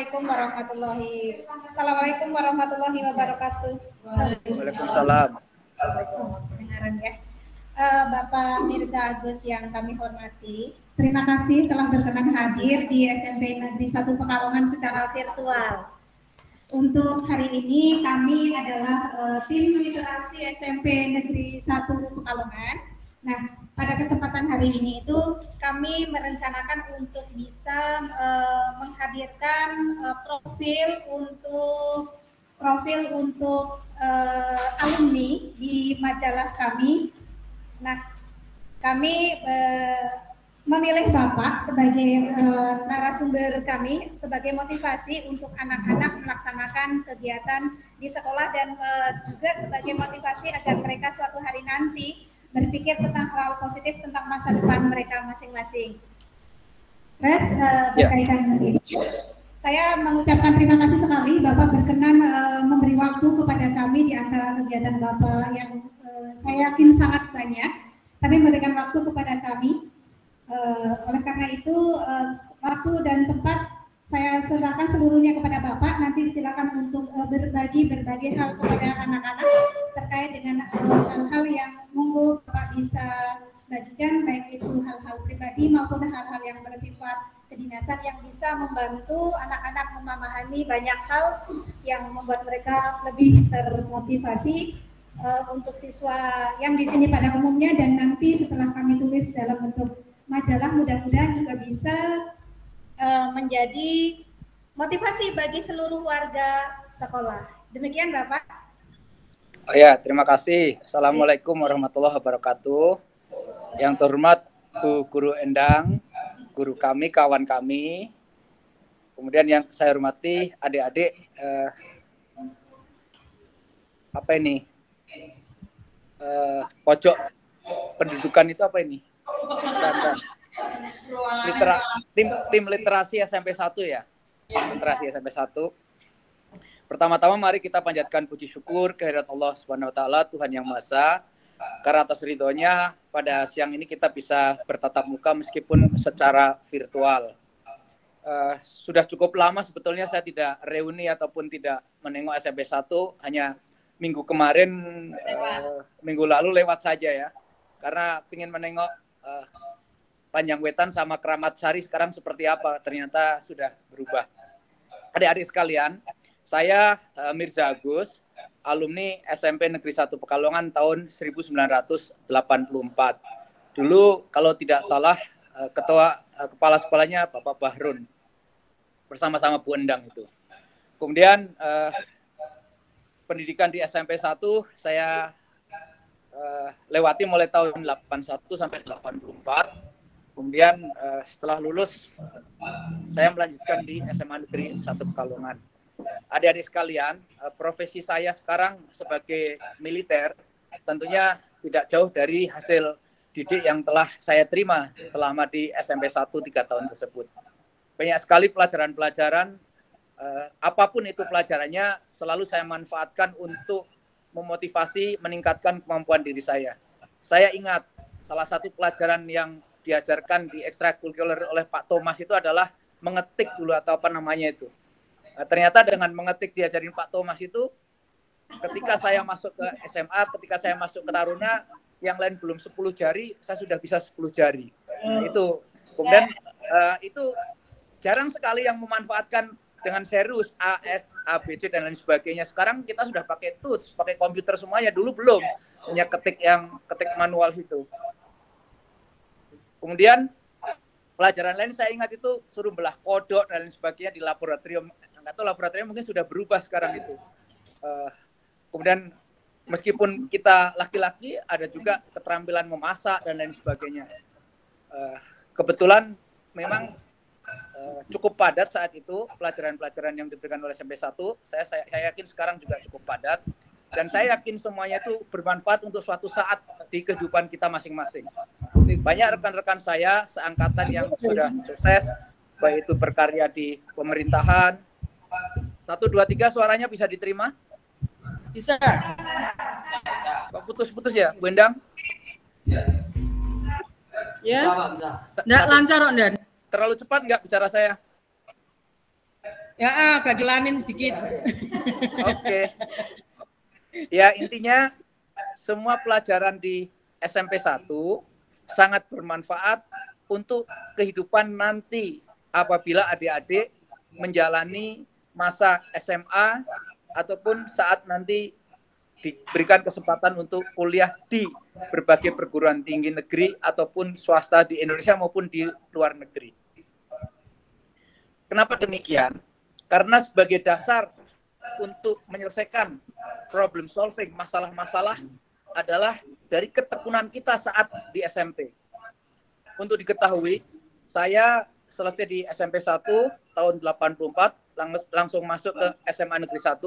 Assalamualaikum warahmatullahi wabarakatuh. Waalaikumsalam. Kedengaran ya. Bapak Mirza Agus yang kami hormati, terima kasih telah berkenan hadir di SMP Negeri 1 Pekalongan secara virtual. Untuk hari ini kami adalah tim literasi SMP Negeri 1 Pekalongan. Nah, pada kesempatan hari ini itu kami merencanakan untuk bisa menghadirkan profil untuk alumni di majalah kami. Nah, kami memilih Bapak sebagai narasumber kami sebagai motivasi untuk anak-anak melaksanakan kegiatan di sekolah dan juga sebagai motivasi agar mereka suatu hari nanti berpikir tentang hal positif tentang masa depan mereka masing-masing. Terus berkaitan dengan ini, saya mengucapkan terima kasih sekali Bapak berkenan memberi waktu kepada kami di antara kegiatan Bapak yang saya yakin sangat banyak, tapi memberikan waktu kepada kami. Oleh karena itu, waktu dan tempat saya serahkan seluruhnya kepada Bapak. Nanti silakan untuk berbagi hal kepada anak-anak terkait dengan hal-hal yang monggo Bapak bisa bagikan, baik itu hal-hal pribadi maupun hal-hal yang bersifat kedinasan yang bisa membantu anak-anak memahami banyak hal yang membuat mereka lebih termotivasi untuk siswa yang di sini pada umumnya, dan nanti setelah kami tulis dalam bentuk majalah mudah-mudahan juga bisa menjadi motivasi bagi seluruh warga sekolah. Demikian Bapak. Oh ya, terima kasih. Assalamualaikum warahmatullahi wabarakatuh. Yang terhormat Bu Guru Endang, guru kami, kawan kami. Kemudian yang saya hormati adik-adik, apa ini? Pojok pendudukan itu apa ini? Tim literasi SMP 1 ya. Literasi SMP 1. Pertama-tama mari kita panjatkan puji syukur kehadirat Allah Subhanahu wa taala, Tuhan yang Maha Esa. Karena atas ridhonya pada siang ini kita bisa bertatap muka meskipun secara virtual. Sudah cukup lama sebetulnya saya tidak reuni ataupun tidak menengok SMP 1, hanya minggu kemarin, minggu lalu lewat saja ya. Karena ingin menengok Panjang Wetan sama Keramat Sari sekarang seperti apa, ternyata sudah berubah. Adik-adik sekalian, saya Mirza Agus, alumni SMP Negeri 1 Pekalongan tahun 1984. Dulu kalau tidak salah kepala sekolahnya Bapak Bahrun bersama-sama Bu Endang itu. Kemudian pendidikan di SMP 1 saya lewati mulai tahun 81 sampai 84. Kemudian setelah lulus saya melanjutkan di SMA Negeri 1 Pekalongan. Adik-adik sekalian, profesi saya sekarang sebagai militer tentunya tidak jauh dari hasil didik yang telah saya terima selama di SMP 1 3 tahun tersebut. Banyak sekali pelajaran-pelajaran, apapun itu pelajarannya, selalu saya manfaatkan untuk memotivasi, meningkatkan kemampuan diri saya. Saya ingat salah satu pelajaran yang diajarkan di ekstrakurikuler oleh Pak Thomas itu adalah mengetik dulu atau apa namanya itu. Nah, ternyata dengan mengetik diajarin Pak Thomas itu, ketika saya masuk ke SMA, ketika saya masuk ke Taruna, yang lain belum 10 jari, saya sudah bisa 10 jari. Nah, itu. Kemudian itu jarang sekali yang memanfaatkan dengan serius A, S, A, B, C, dan lain sebagainya. Sekarang kita sudah pakai tools, pakai komputer semuanya. Dulu belum, hanya ketik manual itu. Kemudian pelajaran lain saya ingat itu suruh belah kodok dan lain sebagainya di laboratorium. Nggak tahu laboratorium mungkin sudah berubah sekarang itu. Kemudian meskipun kita laki-laki ada juga keterampilan memasak dan lain sebagainya. Kebetulan memang cukup padat saat itu pelajaran-pelajaran yang diberikan oleh SMP 1. Saya yakin sekarang juga cukup padat. Dan saya yakin semuanya itu bermanfaat untuk suatu saat di kehidupan kita masing-masing. Banyak rekan-rekan saya seangkatan yang sudah sukses, baik itu berkarya di pemerintahan. 1, 2, 3 suaranya bisa diterima? Bisa. Kok putus-putus ya, Bu Endang? Ya. Nggak lancar, Ondan. Terlalu cepat nggak bicara saya? Ya, gagelanin sedikit. Oke. Ya, intinya semua pelajaran di SMP 1 sangat bermanfaat untuk kehidupan nanti apabila adik-adik menjalani masa SMA ataupun saat nanti diberikan kesempatan untuk kuliah di berbagai perguruan tinggi negeri ataupun swasta di Indonesia maupun di luar negeri. Kenapa demikian? Karena sebagai dasar untuk menyelesaikan problem solving, masalah-masalah adalah dari ketekunan kita saat di SMP. Untuk diketahui, saya selesai di SMP 1 tahun 84, langsung masuk ke SMA Negeri 1,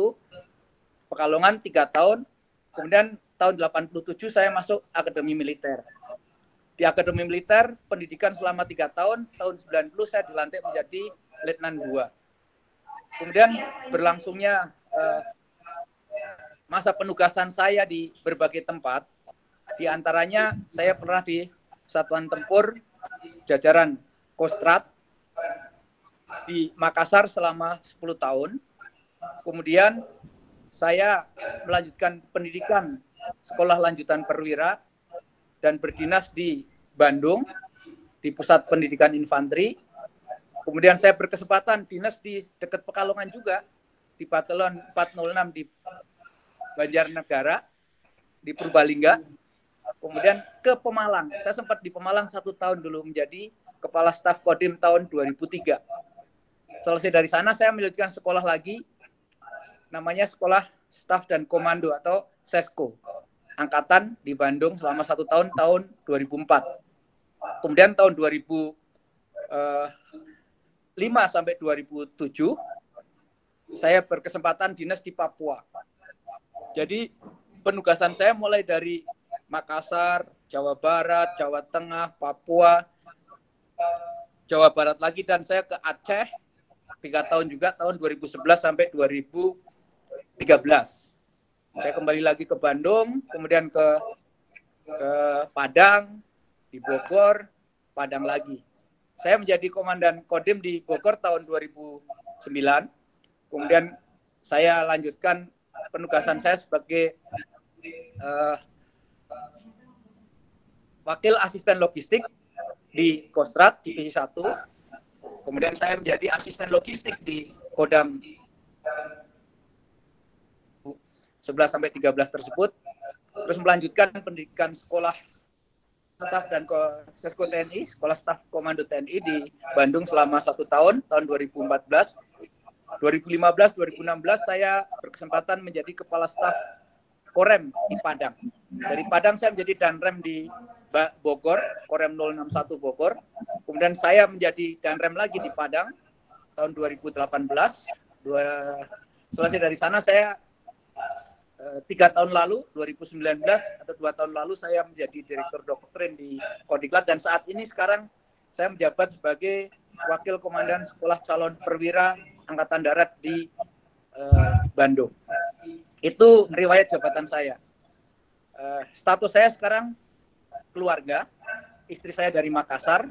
Pekalongan 3 tahun, kemudian tahun 87 saya masuk Akademi Militer. Di Akademi Militer, pendidikan selama 3 tahun, tahun 90 saya dilantik menjadi Letnan 2. Kemudian berlangsungnya masa penugasan saya di berbagai tempat, di antaranya saya pernah di Satuan Tempur jajaran Kostrad di Makassar selama 10 tahun. Kemudian saya melanjutkan pendidikan sekolah lanjutan perwira dan berdinas di Bandung di Pusat Pendidikan Infanteri. Kemudian saya berkesempatan dinas di dekat Pekalongan juga, di Patelon 406 di Banjarnegara, di Purbalingga. Kemudian ke Pemalang. Saya sempat di Pemalang 1 tahun dulu menjadi Kepala Staf Kodim tahun 2003. Selesai dari sana saya melanjutkan sekolah lagi, namanya Sekolah Staf dan Komando atau SESKO. Angkatan di Bandung selama 1 tahun, tahun 2004. Kemudian tahun 2005 sampai 2007 saya berkesempatan dinas di Papua. Jadi penugasan saya mulai dari Makassar, Jawa Barat, Jawa Tengah, Papua, Jawa Barat lagi, dan saya ke Aceh 3 tahun juga, tahun 2011 sampai 2013. Saya kembali lagi ke Bandung, kemudian ke Padang, di Bogor, Padang lagi. Saya menjadi komandan Kodim di Bogor tahun 2009. Kemudian saya lanjutkan penugasan saya sebagai wakil asisten logistik di Kostrad Divisi 1. Kemudian saya menjadi asisten logistik di Kodam 11 sampai 13 tersebut. Terus melanjutkan pendidikan sekolah staf dan Sesko TNI, Sekolah Staf Komando TNI di Bandung selama 1 tahun, tahun 2014. 2015-2016 saya berkesempatan menjadi Kepala Staf Korem di Padang. Dari Padang saya menjadi Danrem di Bogor, Korem 061 Bogor. Kemudian saya menjadi Danrem lagi di Padang tahun 2018. Selesai dari sana saya 3 tahun lalu, 2019 atau 2 tahun lalu saya menjadi Direktur Doktrin di Kodiklat, dan saat ini sekarang saya menjabat sebagai Wakil Komandan Sekolah Calon Perwira Angkatan Darat di Bandung. Itu riwayat jabatan saya. Status saya sekarang keluarga, istri saya dari Makassar,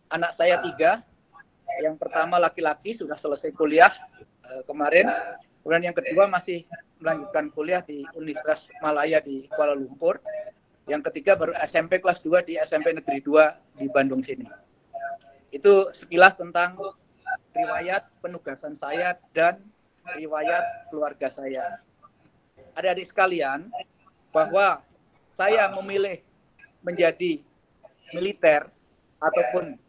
anak saya 3, yang pertama laki-laki sudah selesai kuliah kemarin, kemudian yang kedua masih melanjutkan kuliah di Universitas Malaya di Kuala Lumpur, yang ketiga baru SMP kelas 2 di SMP Negeri 2 di Bandung sini. Itu sekilas tentang riwayat penugasan saya dan riwayat keluarga saya. Adik-adik sekalian, bahwa saya memilih menjadi militer ataupun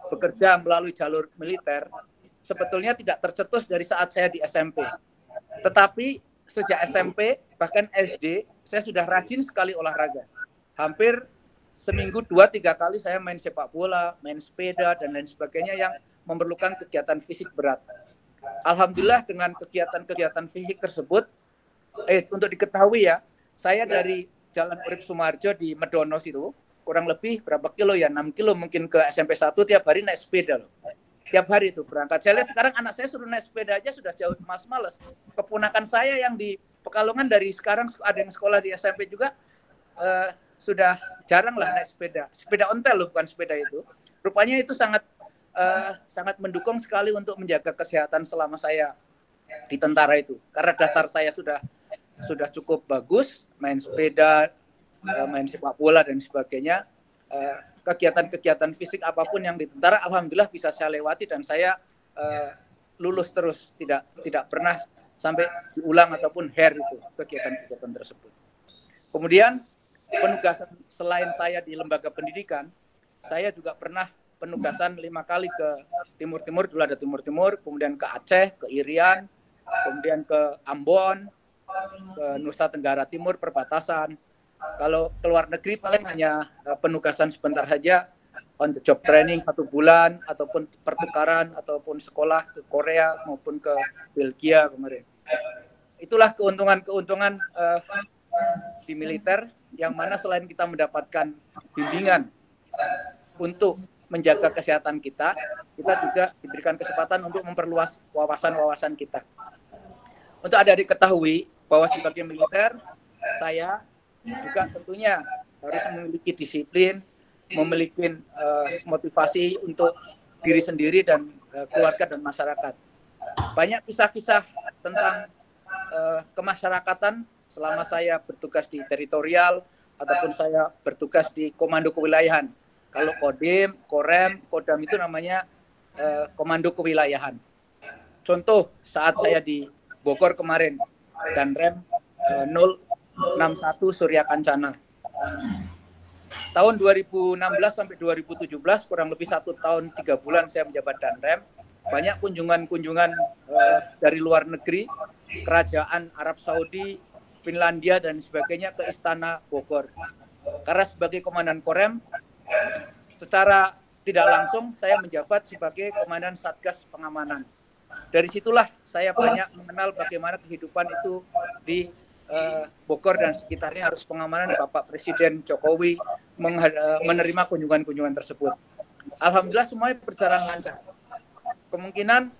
bekerja melalui jalur militer sebetulnya tidak tercetus dari saat saya di SMP. Tetapi sejak SMP, bahkan SD, saya sudah rajin sekali olahraga. Hampir seminggu 2-3 kali saya main sepak bola, main sepeda, dan lain sebagainya yang memerlukan kegiatan fisik berat. Alhamdulillah dengan kegiatan-kegiatan fisik tersebut, untuk diketahui ya, saya dari Jalan Urip Sumarjo di Medonos itu, kurang lebih berapa kilo ya, 6 kilo mungkin ke SMP 1 tiap hari naik sepeda loh. Tiap hari itu berangkat. Saya lihat sekarang anak saya suruh naik sepeda aja sudah jauh males. Keponakan saya yang di Pekalongan dari sekarang ada yang sekolah di SMP juga sudah jarang lah naik sepeda. Sepeda ontel loh, bukan sepeda itu. Rupanya itu sangat sangat mendukung sekali untuk menjaga kesehatan selama saya di tentara itu. Karena dasar saya sudah cukup bagus, main sepeda, main sepak bola dan sebagainya. Kegiatan-kegiatan fisik apapun yang di tentara, alhamdulillah bisa saya lewati dan saya lulus terus, tidak pernah sampai diulang ataupun itu kegiatan-kegiatan tersebut. Kemudian penugasan selain saya di lembaga pendidikan, saya juga pernah penugasan 5 kali ke Timur-Timur, dulu ada Timur-Timur, kemudian ke Aceh, ke Irian, kemudian ke Ambon, ke Nusa Tenggara Timur, perbatasan. Kalau ke luar negeri paling hanya penugasan sebentar saja, on the job training 1 bulan, ataupun pertukaran, ataupun sekolah ke Korea maupun ke Belgia kemarin. Itulah keuntungan-keuntungan di militer, yang mana selain kita mendapatkan bimbingan untuk menjaga kesehatan kita juga diberikan kesempatan untuk memperluas wawasan-wawasan kita. Untuk adik-adik ketahui bahwa sebagai militer, saya juga tentunya harus memiliki disiplin, memiliki motivasi untuk diri sendiri dan keluarga dan masyarakat. Banyak kisah-kisah tentang kemasyarakatan selama saya bertugas di teritorial ataupun saya bertugas di komando kewilayahan. Kalau Kodim, Korem, Kodam itu namanya komando kewilayahan. Contoh saat saya di Bogor kemarin, Danrem 061 Surya Kancana. Tahun 2016 sampai 2017, kurang lebih 1 tahun 3 bulan saya menjabat Danrem. Banyak kunjungan-kunjungan dari luar negeri, kerajaan Arab Saudi, Finlandia dan sebagainya ke Istana Bogor. Karena sebagai komandan Korem, secara tidak langsung saya menjabat sebagai komandan Satgas Pengamanan. Dari situlah saya banyak mengenal bagaimana kehidupan itu di Bogor dan sekitarnya, harus pengamanan. Bapak Presiden Jokowi menerima kunjungan-kunjungan tersebut. Alhamdulillah semuanya berjalan lancar. Kemungkinan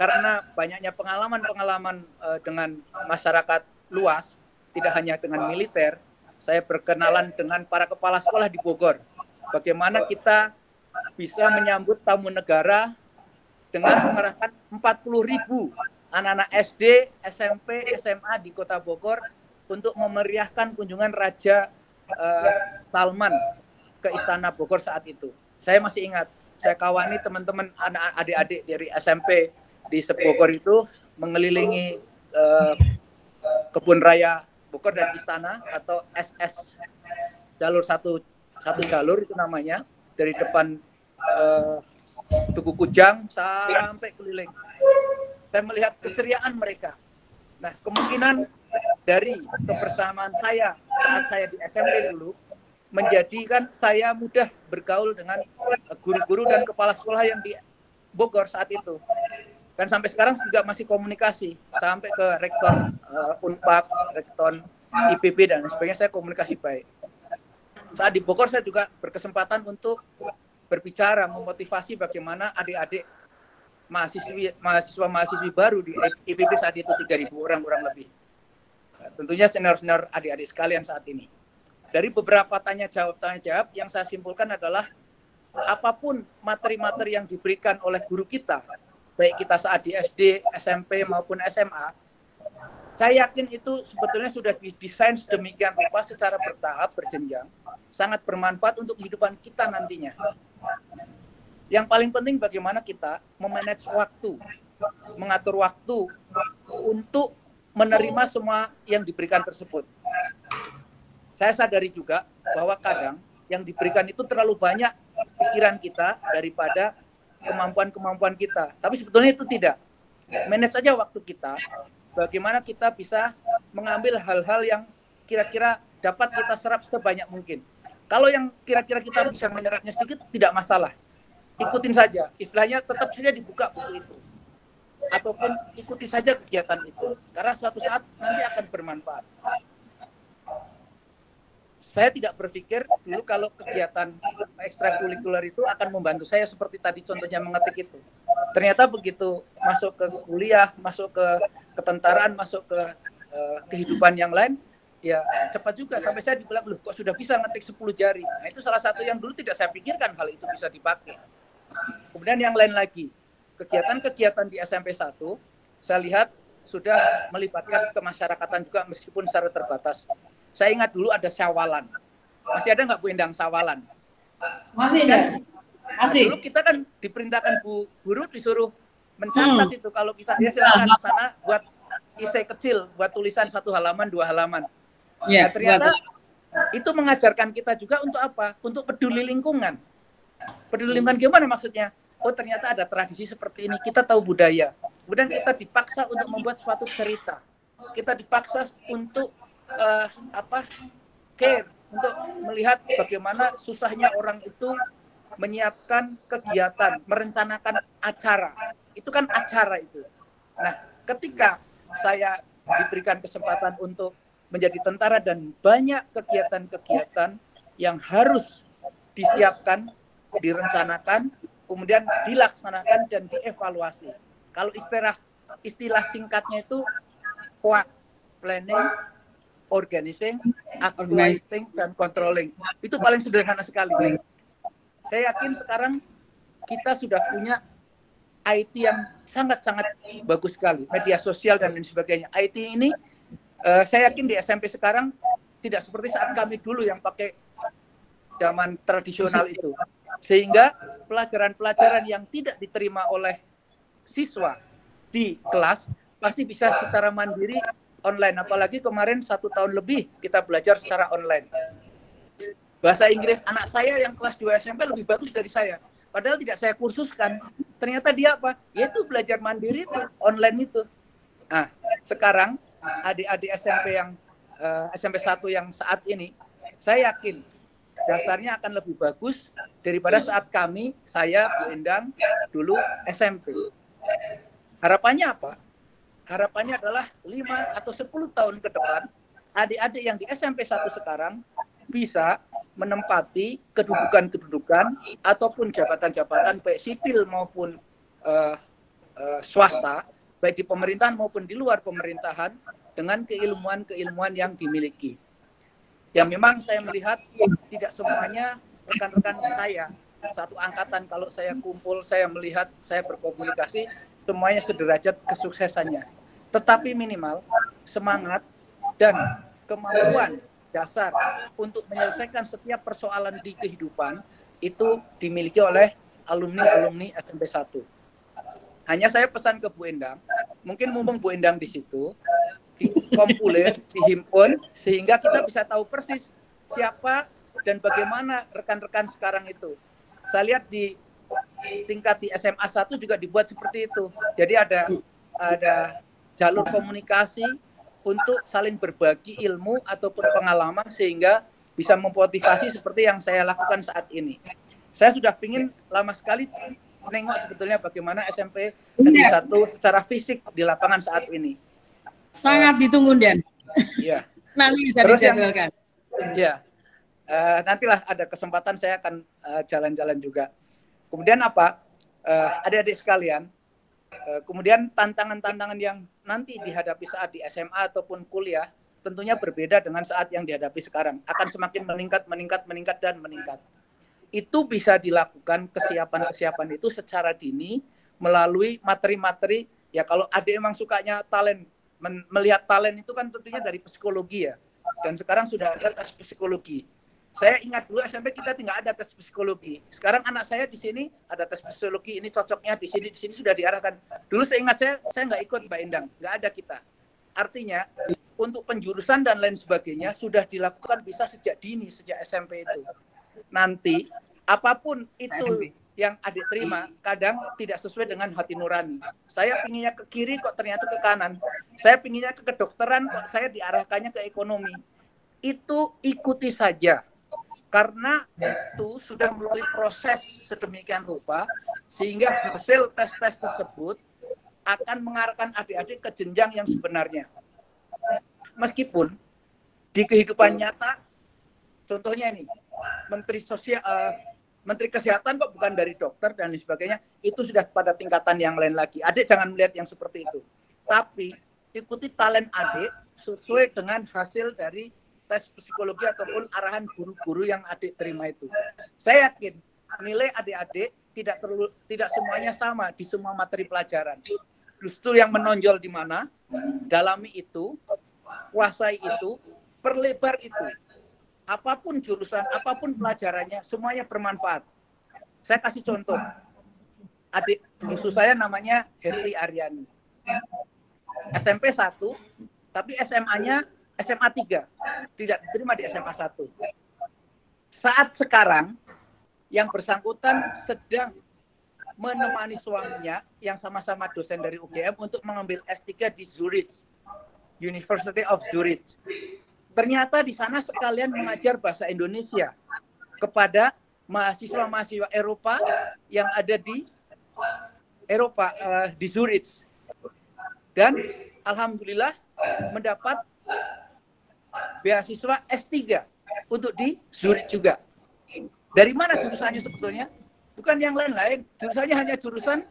karena banyaknya pengalaman-pengalaman dengan masyarakat luas, tidak hanya dengan militer, saya berkenalan dengan para kepala sekolah di Bogor. Bagaimana kita bisa menyambut tamu negara dengan mengerahkan 40.000 anak-anak SD, SMP, SMA di Kota Bogor untuk memeriahkan kunjungan Raja Salman ke Istana Bogor saat itu. Saya masih ingat, saya kawani teman-teman adik-adik dari SMP di Bogor itu mengelilingi Kebun Raya Bogor dan Istana, atau SS jalur satu jalur itu namanya, dari depan Tugu Kujang sampai keliling. Saya melihat keceriaan mereka. Nah, kemungkinan dari kebersamaan saya saat saya di SMP dulu menjadikan saya mudah bergaul dengan guru-guru dan kepala sekolah yang di Bogor saat itu. Dan sampai sekarang juga masih komunikasi, sampai ke rektor Unpad, rektor IPB dan sebagainya, saya komunikasi baik. Saat di Bogor saya juga berkesempatan untuk berbicara, memotivasi bagaimana adik-adik mahasiswa-mahasiswi baru di IPB saat itu 3.000 orang kurang lebih. Tentunya senior-senior adik-adik sekalian saat ini. Dari beberapa tanya jawab yang saya simpulkan adalah apapun materi-materi yang diberikan oleh guru kita, baik kita saat di SD, SMP maupun SMA, saya yakin itu sebetulnya sudah didesain sedemikian rupa secara bertahap, berjenjang, sangat bermanfaat untuk kehidupan kita nantinya. Yang paling penting bagaimana kita memanage waktu, mengatur waktu untuk menerima semua yang diberikan tersebut. Saya sadari juga bahwa kadang yang diberikan itu terlalu banyak pikiran kita daripada kemampuan-kemampuan kita. Tapi sebetulnya itu tidak. Manage saja waktu kita, bagaimana kita bisa mengambil hal-hal yang kira-kira dapat kita serap sebanyak mungkin. Kalau yang kira-kira kita bisa menyerapnya sedikit, tidak masalah. Ikutin saja. Istilahnya tetap saja dibuka buku itu. Ataupun ikuti saja kegiatan itu. Karena suatu saat nanti akan bermanfaat. Saya tidak berpikir dulu kalau kegiatan ekstrakurikuler itu akan membantu saya seperti tadi contohnya mengetik itu. Ternyata begitu masuk ke kuliah, masuk ke ketentaraan, masuk ke kehidupan yang lain, ya cepat juga. Sampai saya dibilang, loh kok sudah bisa ngetik 10 jari. Nah itu salah satu yang dulu tidak saya pikirkan hal itu bisa dipakai. Kemudian yang lain lagi, kegiatan-kegiatan di SMP 1, saya lihat sudah melibatkan kemasyarakatan juga meskipun secara terbatas. Saya ingat dulu ada syawalan. Masih ada nggak Bu Endang syawalan? Masih Kan? ya? Masih. Dulu kita kan diperintahkan Bu Guru disuruh mencatat itu. Kalau kita dia silakan sana buat esai kecil, buat tulisan 1 halaman, 2 halaman. Ya, Ternyata itu mengajarkan kita juga untuk apa? Untuk peduli lingkungan. Peduli lingkungan gimana maksudnya? Oh ternyata ada tradisi seperti ini, kita tahu budaya. Kemudian kita dipaksa untuk membuat suatu cerita. Kita dipaksa untuk care, untuk melihat bagaimana susahnya orang itu menyiapkan kegiatan, merencanakan acara. Itu kan acara itu. Nah, ketika saya diberikan kesempatan untuk menjadi tentara dan banyak kegiatan-kegiatan yang harus disiapkan, direncanakan, kemudian dilaksanakan dan dievaluasi. Kalau istilah singkatnya itu planning, organizing, actualizing, dan controlling. Itu paling sederhana sekali. Saya yakin sekarang kita sudah punya IT yang sangat-sangat bagus sekali, media sosial dan lain sebagainya. IT ini saya yakin di SMP sekarang tidak seperti saat kami dulu yang pakai zaman tradisional itu. Sehingga pelajaran-pelajaran yang tidak diterima oleh siswa di kelas pasti bisa secara mandiri online. Apalagi kemarin 1 tahun lebih kita belajar secara online. Bahasa Inggris anak saya yang kelas 2 SMP lebih bagus dari saya. Padahal tidak saya kursuskan. Ternyata dia apa? Yaitu belajar mandiri itu, online itu. Nah, sekarang adik-adik SMP yang SMP 1 yang saat ini, saya yakin dasarnya akan lebih bagus daripada saat saya, Bu Endang, dulu SMP. Harapannya apa? Harapannya adalah 5 atau 10 tahun ke depan, adik-adik yang di SMP 1 sekarang bisa menempati kedudukan-kedudukan ataupun jabatan-jabatan baik sipil maupun swasta, baik di pemerintahan maupun di luar pemerintahan, dengan keilmuan-keilmuan yang dimiliki. Yang memang saya melihat tidak semuanya rekan-rekan saya satu angkatan, kalau saya kumpul, saya melihat, saya berkomunikasi, semuanya sederajat kesuksesannya. Tetapi minimal semangat dan kemampuan dasar untuk menyelesaikan setiap persoalan di kehidupan itu dimiliki oleh alumni-alumni SMP 1. Hanya saya pesan ke Bu Endang, mungkin mumpung Bu Endang di situ, dikompulir, dihimpun, sehingga kita bisa tahu persis siapa dan bagaimana rekan-rekan sekarang itu. Saya lihat di tingkat di SMA 1 juga dibuat seperti itu. Jadi ada jalur komunikasi untuk saling berbagi ilmu ataupun pengalaman sehingga bisa memotivasi seperti yang saya lakukan saat ini. Saya sudah ingin lama sekali menengok sebetulnya bagaimana SMP Negeri 1 secara fisik di lapangan saat ini. Sangat ditunggu, Dan. Iya. Nanti bisa dijadwalkan. Iya. Nantilah ada kesempatan saya akan jalan-jalan juga. Kemudian apa? Adik-adik sekalian, kemudian tantangan-tantangan yang nanti dihadapi saat di SMA ataupun kuliah tentunya berbeda dengan saat yang dihadapi sekarang. Akan semakin meningkat dan meningkat. Itu bisa dilakukan kesiapan itu secara dini melalui materi-materi. Ya kalau adik emang sukanya melihat talent itu kan tentunya dari psikologi ya. Dan sekarang sudah ada tes psikologi. Saya ingat dulu SMP kita tidak ada tes psikologi. Sekarang anak saya di sini ada tes psikologi, ini cocoknya di sini sudah diarahkan. Dulu saya ingat saya nggak ikut Mbak Endang, nggak ada kita. Artinya untuk penjurusan dan lain sebagainya sudah dilakukan bisa sejak dini, sejak SMP itu. Nanti apapun itu yang adik terima, kadang tidak sesuai dengan hati nurani. Saya pinginnya ke kiri kok ternyata ke kanan. Saya pinginnya ke kedokteran kok saya diarahkannya ke ekonomi. Itu ikuti saja. Karena itu sudah melalui proses sedemikian rupa sehingga hasil tes-tes tersebut akan mengarahkan adik-adik ke jenjang yang sebenarnya. Meskipun di kehidupan nyata, contohnya ini, Menteri Kesehatan kok bukan dari dokter dan lain sebagainya, itu sudah pada tingkatan yang lain lagi. Adik jangan melihat yang seperti itu. Tapi ikuti talent adik sesuai dengan hasil dari tes psikologi ataupun arahan guru-guru yang adik terima itu. Saya yakin nilai adik-adik tidak semuanya sama di semua materi pelajaran. Justru yang menonjol di mana, dalami itu, kuasai itu, perlebar itu. Apapun jurusan, apapun pelajarannya, semuanya bermanfaat. Saya kasih contoh. Adik bungsu saya namanya Heri Aryani. SMP 1, tapi SMA-nya SMA 3. Tidak diterima di SMA 1. Saat sekarang, yang bersangkutan sedang menemani suaminya yang sama-sama dosen dari UGM untuk mengambil S3 di Zurich, University of Zurich. Ternyata di sana sekalian mengajar bahasa Indonesia kepada mahasiswa-mahasiswa Eropa yang ada di Eropa, di Zurich. Dan alhamdulillah mendapat beasiswa S3 untuk di Zurich juga. Dari mana jurusannya sebetulnya? Bukan yang lain-lain, jurusannya hanya jurusan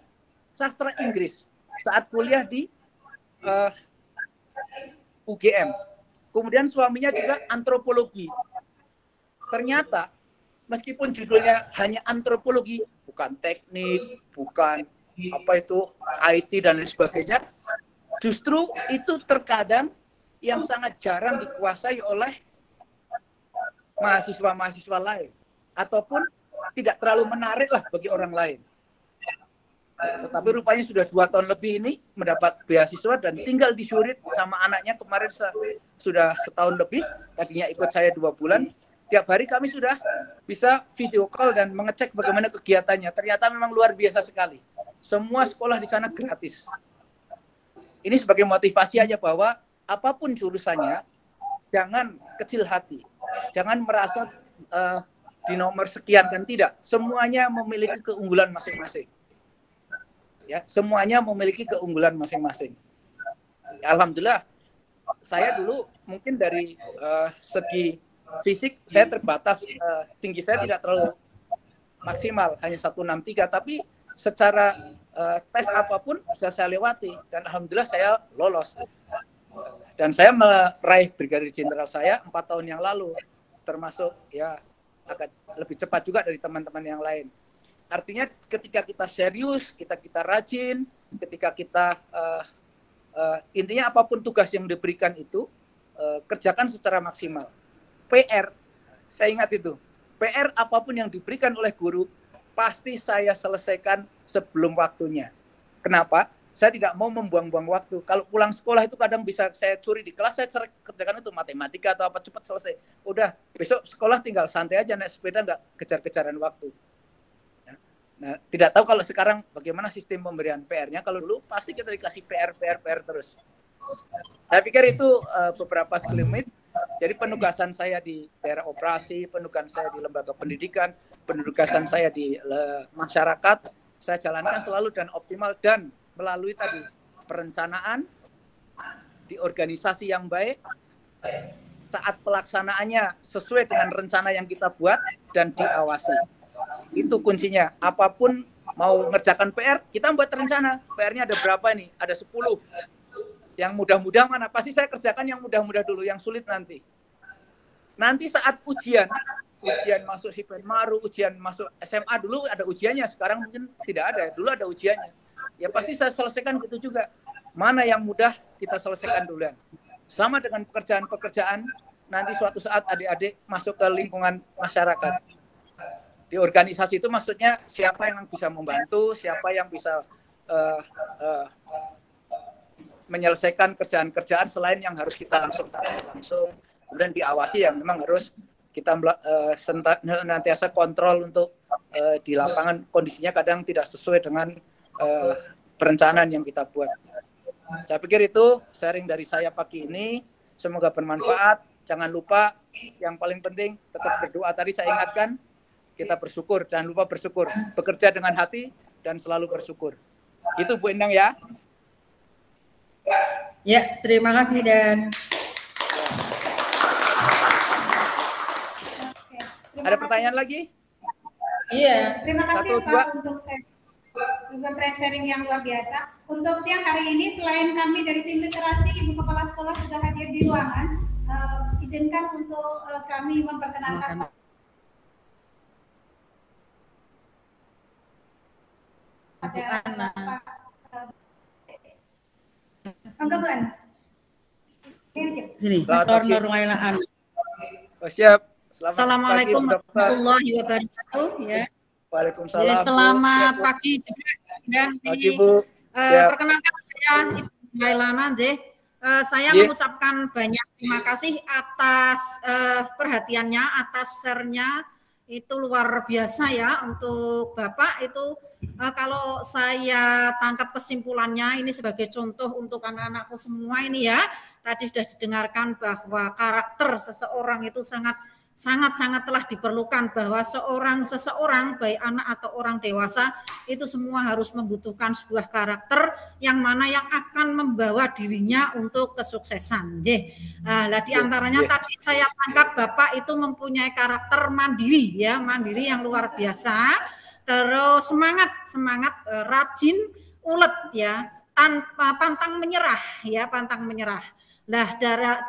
sastra Inggris saat kuliah di UGM. Kemudian suaminya juga antropologi. Ternyata meskipun judulnya hanya antropologi, bukan teknik, bukan apa itu IT dan lain sebagainya, justru itu terkadang yang sangat jarang dikuasai oleh mahasiswa-mahasiswa lain, ataupun tidak terlalu menarik lah bagi orang lain. Tetapi rupanya sudah 2 tahun lebih ini mendapat beasiswa dan tinggal di Zurich sama anaknya kemarin sudah setahun lebih, tadinya ikut saya 2 bulan. Tiap hari kami sudah bisa video call dan mengecek bagaimana kegiatannya. Ternyata memang luar biasa sekali. Semua sekolah di sana gratis. Ini sebagai motivasi aja bahwa apapun jurusannya, jangan kecil hati. Jangan merasa di nomor sekian, kan tidak. Semuanya memiliki keunggulan masing-masing. Ya, semuanya memiliki keunggulan masing-masing. Alhamdulillah, saya dulu mungkin dari segi fisik saya terbatas, tinggi saya tidak terlalu maksimal, hanya 163, tapi secara tes apapun bisa saya lewati dan alhamdulillah saya lolos. Dan saya meraih brigadir jenderal saya 4 tahun yang lalu, termasuk ya agak lebih cepat juga dari teman-teman yang lain. Artinya ketika kita serius, kita rajin, ketika kita intinya apapun tugas yang diberikan itu kerjakan secara maksimal. PR, saya ingat itu, PR apapun yang diberikan oleh guru pasti saya selesaikan sebelum waktunya. Kenapa? Saya tidak mau membuang-buang waktu. Kalau pulang sekolah itu kadang bisa saya curi di kelas, saya kerjakan itu matematika atau apa, cepat selesai. Udah, besok sekolah tinggal santai aja, naik sepeda, nggak kejar-kejaran waktu. Nah, tidak tahu kalau sekarang bagaimana sistem pemberian PR-nya. Kalau dulu pasti kita dikasih PR terus. Saya pikir itu beberapa sekelumit. Jadi penugasan saya di daerah operasi, penugasan saya di lembaga pendidikan, penugasan saya di masyarakat, saya jalankan selalu dan optimal dan melalui tadi perencanaan di organisasi yang baik, saat pelaksanaannya sesuai dengan rencana yang kita buat dan diawasi. Itu kuncinya. Apapun mau ngerjakan PR, kita buat rencana. PR-nya ada berapa nih? Ada 10. Yang mudah-mudah mana? Pasti saya kerjakan yang mudah-mudah dulu, yang sulit nanti. Nanti saat ujian masuk Sipenmaru, ujian masuk SMA dulu ada ujiannya, sekarang mungkin tidak ada. Dulu ada ujiannya. Ya pasti saya selesaikan gitu juga. Mana yang mudah kita selesaikan duluan. Sama dengan pekerjaan-pekerjaan, nanti suatu saat adik-adik masuk ke lingkungan masyarakat. Di organisasi itu maksudnya siapa yang bisa membantu, siapa yang bisa menyelesaikan kerjaan-kerjaan selain yang harus kita langsung kemudian diawasi yang memang harus kita senantiasa kontrol untuk di lapangan kondisinya kadang tidak sesuai dengan perencanaan yang kita buat. Saya pikir itu sharing dari saya pagi ini, semoga bermanfaat. Jangan lupa yang paling penting tetap berdoa, tadi saya ingatkan. Kita bersyukur, jangan lupa bersyukur. Bekerja dengan hati dan selalu bersyukur. Itu Bu Endang ya. Ya, terima kasih Dan. Ada pertanyaan lagi? Iya. Terima kasih 1, 2. Pak untuk sharing yang luar biasa. Untuk siang hari ini selain kami dari tim literasi, Ibu Kepala Sekolah sudah hadir di ruangan. Izinkan untuk kami memperkenalkan Pak. Bu Ana. Enggak, Bu Ana. Sini, Dr. Nurwaila Ana. Oh, siap. Assalamualaikum warahmatullahi wabarakatuh. Ya. Waalaikumsalam. Ya, selamat pagi juga. Dan pagi, Bu. Perkenalkan saya Ibu Mailana, saya mengucapkan banyak terima kasih atas perhatiannya, atas share-nya. Itu luar biasa ya untuk Bapak itu. Kalau saya tangkap kesimpulannya ini sebagai contoh untuk anak-anakku semua ini ya. Tadi sudah didengarkan bahwa karakter seseorang itu sangat telah diperlukan, bahwa seseorang baik anak atau orang dewasa itu semua harus membutuhkan sebuah karakter yang mana yang akan membawa dirinya untuk kesuksesan. Nah, di antaranya tadi saya tangkap Bapak itu mempunyai karakter mandiri ya, mandiri yang luar biasa, terus semangat rajin, ulet ya, tanpa pantang menyerah ya, pantang menyerah. Nah,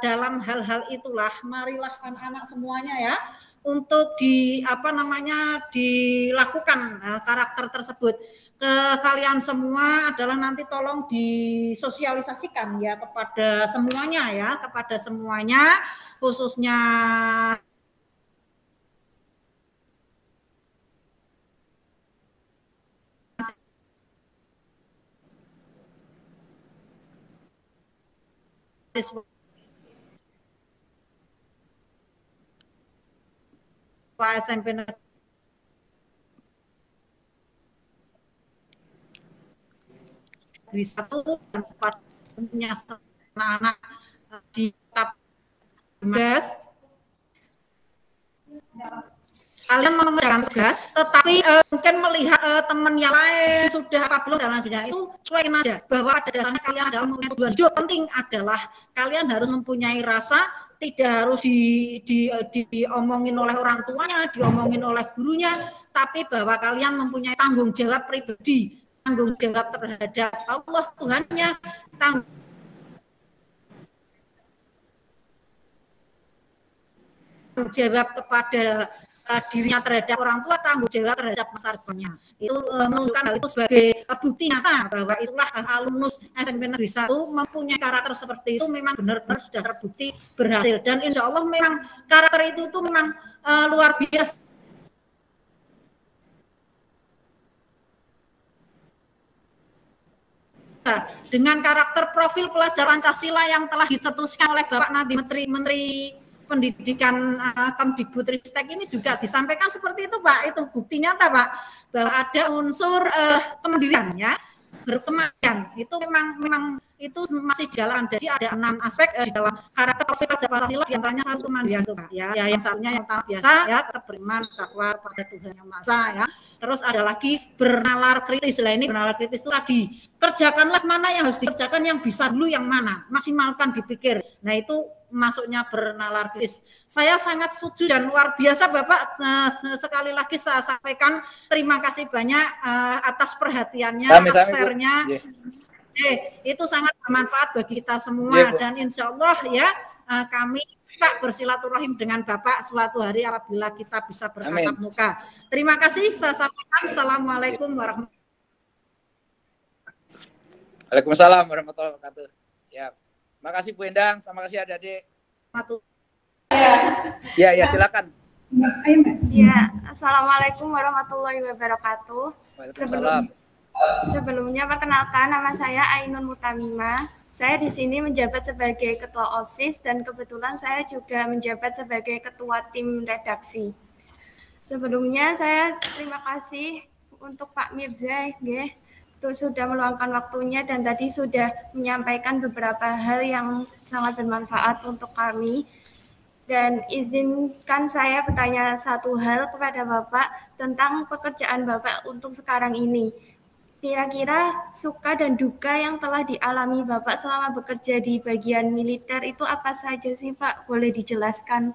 dalam hal-hal itulah marilah anak-anak semuanya ya untuk dilakukan karakter tersebut. Ke kalian semua adalah nanti tolong disosialisasikan ya kepada semuanya ya, kepada semuanya khususnya SMP Negeri 1 dan punya anak-anak di tahap kalian mengerjakan tugas, tetapi mungkin melihat teman yang lain sudah apa belum dan lain itu sesuaikan aja bahwa pada dasarnya kalian adalah mempunyai tujuan hidup. Penting adalah kalian harus mempunyai rasa, tidak harus diomongin oleh orang tuanya, diomongin oleh gurunya, tapi bahwa kalian mempunyai tanggung jawab pribadi, tanggung jawab terhadap Allah Tuhannya, tanggung jawab kepada dirinya terhadap orang tua, tanggung jawab terhadap masa depannya. Itu menunjukkan hal itu sebagai bukti nyata bahwa itulah alumnus SMP Negeri 1 mempunyai karakter seperti itu, memang benar-benar sudah terbukti berhasil, dan insya Allah memang karakter itu tuh memang luar biasa. Dengan karakter profil pelajar Pancasila yang telah dicetuskan oleh Bapak Nadiem Menteri Pendidikan Kemdikbudristek ini juga disampaikan seperti itu, Pak. Itu bukti nyata, Pak, bahwa ada unsur kemandirian ya, berkemandirian. Itu memang itu masih jalan. Jadi ada 6 aspek di dalam karakter profil pelajar Pancasila, di antaranya satu kemandirian itu, Pak. Ya, yang satunya yang biasa ya, beriman, takwa pada Tuhan Yang Maha Esa ya. Terus ada lagi bernalar kritis. Lah ini bernalar kritis itu tadi, kerjakanlah mana yang harus dikerjakan, yang bisa dulu yang mana, maksimalkan dipikir. Nah, itu masuknya bernalar kritis. Saya sangat setuju dan luar biasa Bapak. Sekali lagi saya sampaikan terima kasih banyak atas perhatiannya, atas share-nya. Itu sangat bermanfaat bagi kita semua, dan insya Allah ya kami Pak bersilaturahim dengan Bapak suatu hari apabila kita bisa bertatap muka. Terima kasih, saya sampaikan. Assalamualaikum warahmatullahi wabarakatuh. Waalaikumsalam warahmatullahi wabarakatuh. Siap. Makasih Bu Endang, terima kasih adik-adik. Ya, silakan. Ya, assalamualaikum warahmatullahi wabarakatuh. Sebelumnya perkenalkan, nama saya Ainun Mutamimah. Saya di sini menjabat sebagai ketua OSIS dan kebetulan saya juga menjabat sebagai ketua tim redaksi. Sebelumnya saya terima kasih untuk Pak Mirza sudah meluangkan waktunya dan tadi sudah menyampaikan beberapa hal yang sangat bermanfaat untuk kami. Dan izinkan saya bertanya satu hal kepada Bapak tentang pekerjaan Bapak untuk sekarang ini. Kira-kira suka dan duka yang telah dialami Bapak selama bekerja di bagian militer itu apa saja sih Pak? Boleh dijelaskan?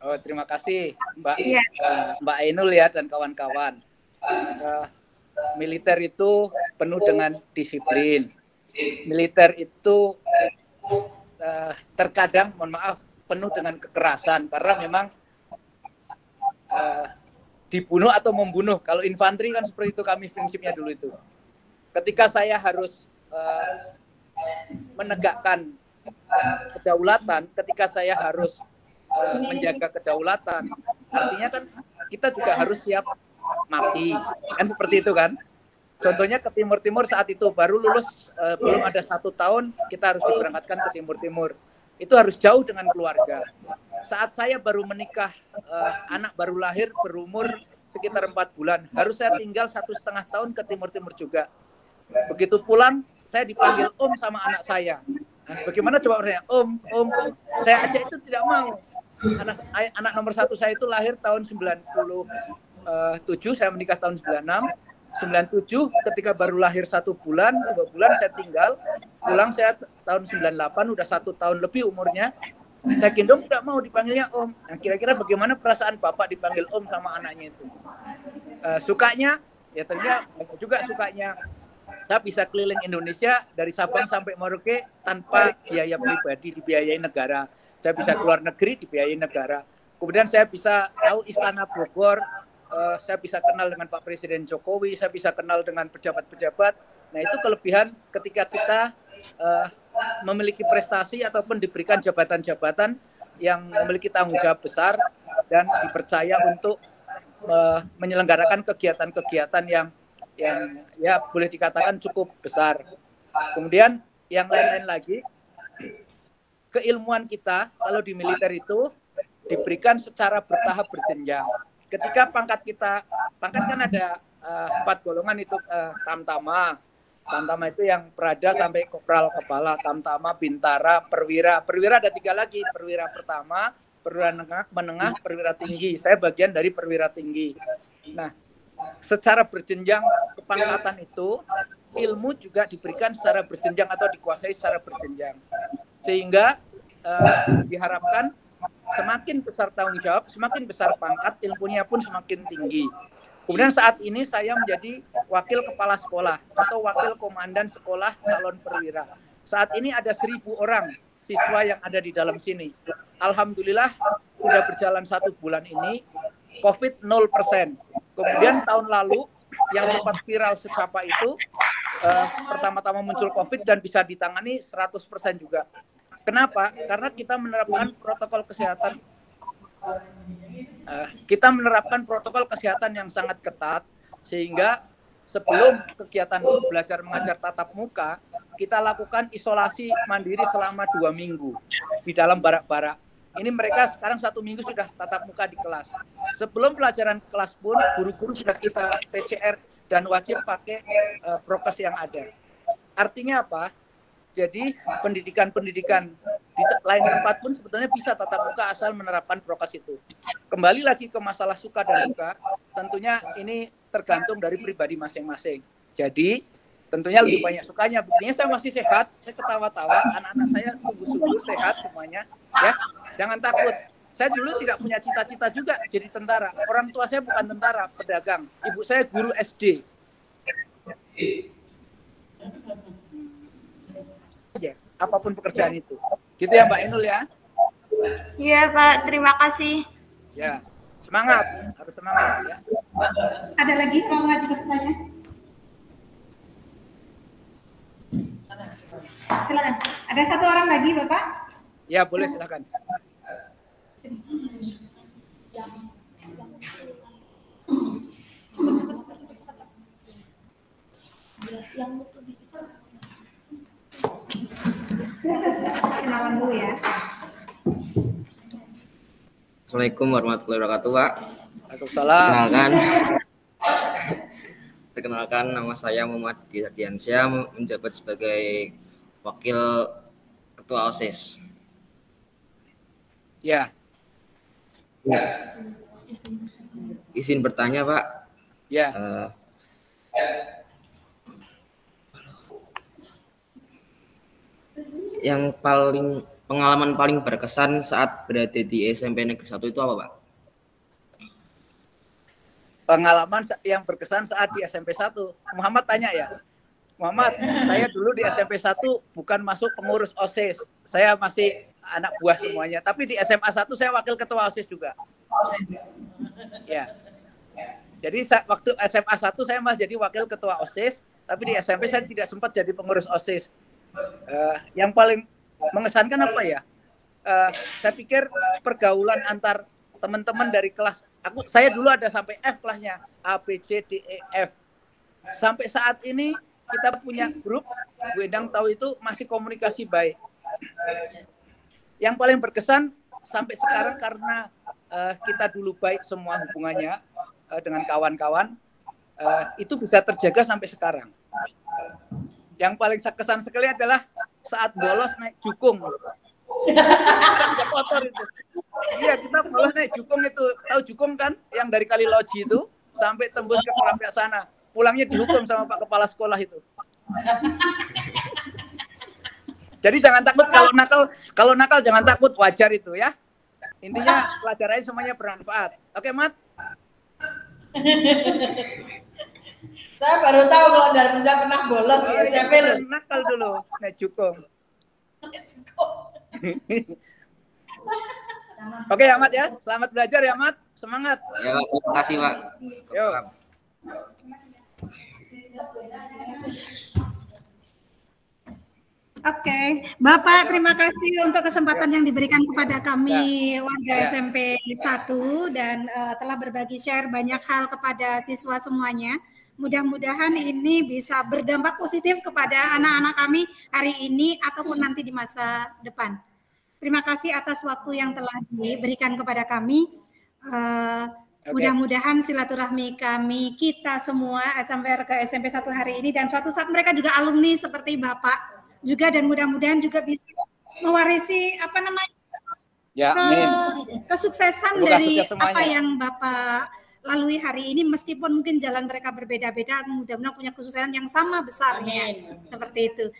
Oh, terima kasih Mbak Ainul ya dan kawan-kawan. Militer itu penuh dengan disiplin. Militer itu terkadang, mohon maaf, penuh dengan kekerasan karena memang dibunuh atau membunuh. Kalau infanteri kan seperti itu kami prinsipnya dulu itu. Ketika saya harus menegakkan kedaulatan, ketika saya harus menjaga kedaulatan, artinya kan kita juga harus siap mati, kan seperti itu kan. Contohnya ke Timur saat itu baru lulus, belum ada 1 tahun kita harus diberangkatkan ke Timur. Itu harus jauh dengan keluarga. Saat saya baru menikah, anak baru lahir berumur sekitar 4 bulan, harus saya tinggal 1,5 tahun ke Timur juga. Begitu pulang, saya dipanggil Om sama anak saya. Nah, bagaimana coba orangnya? Om. Saya aja itu tidak mau. Anak nomor 1 saya itu lahir tahun 97, saya menikah tahun 96. 97 ketika baru lahir 1 bulan, 2 bulan saya tinggal. Pulang saya tahun 98, udah 1 tahun lebih umurnya. Saya gendong tidak mau dipanggilnya Om. Nah, kira-kira bagaimana perasaan Bapak dipanggil Om sama anaknya itu? Sukanya, ya ternyata juga sukanya. Saya bisa keliling Indonesia dari Sabang sampai Merauke tanpa biaya pribadi, dibiayai negara. Saya bisa keluar negeri, dibiayai negara. Kemudian saya bisa tahu Istana Bogor, saya bisa kenal dengan Pak Presiden Jokowi, saya bisa kenal dengan pejabat-pejabat. Nah, itu kelebihan ketika kita memiliki prestasi ataupun diberikan jabatan-jabatan yang memiliki tanggung jawab besar dan dipercaya untuk menyelenggarakan kegiatan-kegiatan yang ya boleh dikatakan cukup besar. Kemudian yang lain-lain lagi, keilmuan kita kalau di militer itu diberikan secara bertahap berjenjang. Ketika pangkat kan ada 4 golongan itu, tamtama itu yang prada sampai kopral kepala, tamtama, bintara, perwira ada 3 lagi, perwira pertama, perwira menengah, perwira tinggi. Saya bagian dari perwira tinggi. Nah, secara berjenjang kepangkatan itu ilmu juga diberikan secara berjenjang atau dikuasai secara berjenjang, sehingga diharapkan semakin besar tanggung jawab, semakin besar pangkat, ilmunya pun semakin tinggi. Kemudian saat ini saya menjadi wakil kepala sekolah atau wakil komandan sekolah calon perwira. Saat ini ada 1.000 orang siswa yang ada di dalam sini. Alhamdulillah sudah berjalan 1 bulan ini, COVID 0%. Kemudian tahun lalu yang sempat viral secapa itu, pertama-tama muncul COVID dan bisa ditangani 100% juga. Kenapa? Karena kita menerapkan protokol kesehatan. Kita menerapkan protokol kesehatan yang sangat ketat, sehingga sebelum kegiatan belajar mengajar tatap muka, kita lakukan isolasi mandiri selama 2 minggu di dalam barak-barak. Ini mereka sekarang 1 minggu sudah tatap muka di kelas. Sebelum pelajaran kelas pun, guru-guru sudah kita PCR dan wajib pakai prokes yang ada. Artinya apa? Jadi pendidikan di lain tempat pun sebetulnya bisa tatap muka asal menerapkan prokes itu. Kembali lagi ke masalah suka dan duka, tentunya ini tergantung dari pribadi masing-masing. Jadi tentunya lebih banyak sukanya. Buktinya saya masih sehat, saya ketawa-tawa, anak-anak saya tumbuh subur, sehat semuanya. Ya, jangan takut. Saya dulu tidak punya cita-cita juga jadi tentara. Orang tua saya bukan tentara, pedagang. Ibu saya guru SD. Apapun pekerjaan itu. Gitu ya Mbak Inul ya? Iya Pak, terima kasih. Ya, semangat. Harus semangat ya. Ada lagi mau bertanya? Silakan. Ada 1 orang lagi Bapak? Ya, boleh silakan. Kenalan dulu ya. Assalamualaikum warahmatullahi wabarakatuh, Pak. Waalaikumsalam. Perkenalkan, nama saya Muhammad Diardiansyah, menjabat sebagai Wakil Ketua OSIS. Ya. Izin bertanya, Pak. Ya. Yang pengalaman paling berkesan saat berada di SMP Negeri 1 itu apa, Pak? Pengalaman yang berkesan saat di SMP 1. Muhammad tanya ya. Muhammad, saya dulu di SMP 1 bukan masuk pengurus OSIS. Saya masih anak buah semuanya. Tapi di SMA 1 saya wakil ketua OSIS juga. Ya. Jadi waktu SMA 1 saya masih jadi wakil ketua OSIS, tapi di SMP saya tidak sempat jadi pengurus OSIS. Yang paling mengesankan apa ya? Saya pikir pergaulan antar teman-teman dari kelas. Saya dulu ada sampai F kelasnya, A, B, C, D, E, F. Sampai saat ini kita punya grup, Bu Endang tahu itu masih komunikasi baik. Yang paling berkesan sampai sekarang karena kita dulu baik semua hubungannya dengan kawan-kawan, itu bisa terjaga sampai sekarang. Yang paling kesan sekali adalah saat bolos naik jukung. Kotor itu. Iya, kita bolos naik jukung itu. Tahu jukung kan? Yang dari Kaliloji itu sampai tembus ke Perampok sana. Pulangnya dihukum sama Pak Kepala Sekolah itu. Jadi jangan takut kalau nakal jangan takut, wajar itu ya. Intinya pelajarannya semuanya bermanfaat. Oke, Mat? Saya baru tahu kalau Darmisa pernah bolos di SMP loh. Nakal dulu, naik jukung. Oke ya, Mat ya. Selamat belajar ya, Mat. Semangat. Ya, terima kasih, Pak. Yuk. Oke, Bapak terima kasih untuk kesempatan yang diberikan kepada kami warga SMP 1 dan telah berbagi share banyak hal kepada siswa semuanya. Mudah-mudahan ini bisa berdampak positif kepada anak-anak kami hari ini ataupun nanti di masa depan. Terima kasih atas waktu yang telah diberikan kepada kami. Mudah-mudahan silaturahmi kami kita semua sampai ke SMP 1 hari ini dan suatu saat mereka juga alumni seperti Bapak juga dan mudah-mudahan juga bisa mewarisi kesuksesan dari apa yang Bapak lalui hari ini meskipun mungkin jalan mereka berbeda-beda, mudah-mudahan punya kesuksesan yang sama besarnya. Seperti itu.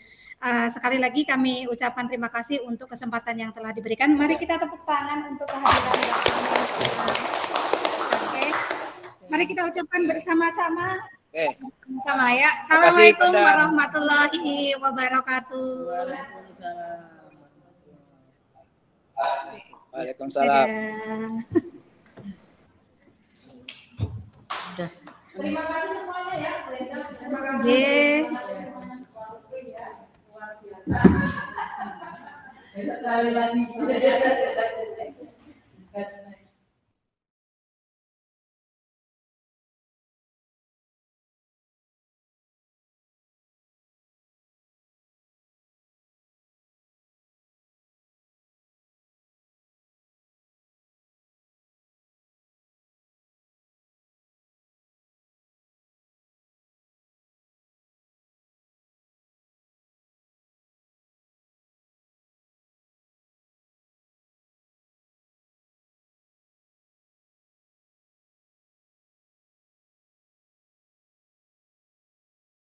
Sekali lagi kami ucapkan terima kasih untuk kesempatan yang telah diberikan. Mari kita tepuk tangan untuk kehadiran Bapak. Oke. Mari kita ucapkan bersama-sama. Sama ya. Assalamualaikum warahmatullahi wabarakatuh. Waalaikumsalam. Terima kasih semuanya ya. Terima kasih. Luar biasa. Sekali lagi.